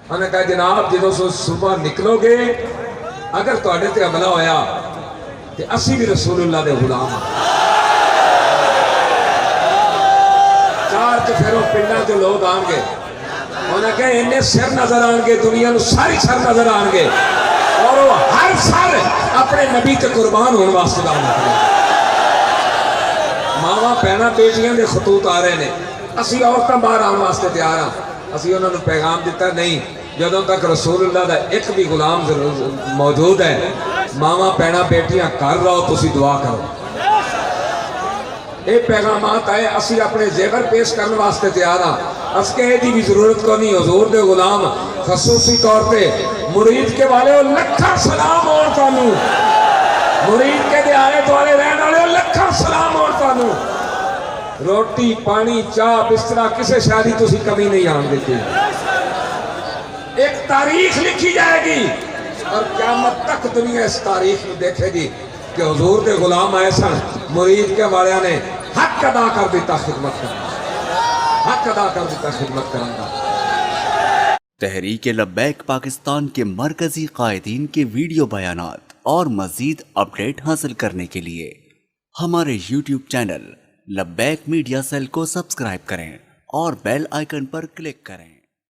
انہیں کہا جناب جدو صبح نکلو گے اگر تواڈے تے حملہ ہویا تے اسی بھی رسول اللہ دے غلام ہاں۔ چار چفیروں پنڈاں جو لوگ آن گے انہیں کہا انہیں سر نظر آن گے، دنیا نو ساری سر نظر آن گے اور وہ ہر سر اپنے نبی تے قربان ہونے واسطے دان کریں۔ ماواں پینا بیٹیاں دے خطوط آ رہے ہیں، اسی عورتاں باہر آن واسطے تیار ہاں۔ اسی انہوں نے پیغام دیتا نہیں جدوں تک رسول اللہ دا ایک بھی غلام موجود ہے ماواں پینا بیٹیاں کر رہو تسی دعا کرو۔ یہ پیغامات آئے اسی اپنے زیور پیش کرنے واسطے تیار ہاں۔ اس کے دی بھی ضرورت کو نہیں، حضور دے غلام خصوصی طور پہ مرید کے والے لکھا سلام عورتانوں، مرید کے دے آئے تو والے رہن والے لکھا سلام عورتانوں۔ روٹی پانی چاہ بسترہ کسے شادی تسی کمی نہیں آن دیتی۔ ایک تاریخ لکھی جائے گی اور قیامت تک دنیا اس تاریخ میں دیکھے گی کہ حضور دے غلام آئے سن، مرید کے والے نے حق ادا کر دیتا خدمت کرنا، حق ادا کر دیتا خدمت کرنا۔ تحریک لبیک پاکستان کے مرکزی قائدین کے ویڈیو بیانات اور مزید اپڈیٹ حاصل کرنے کے لیے ہمارے YouTube چینل لبیک میڈیا سیل کو سبسکرائب کریں اور بیل آئیکن پر کلک کریں۔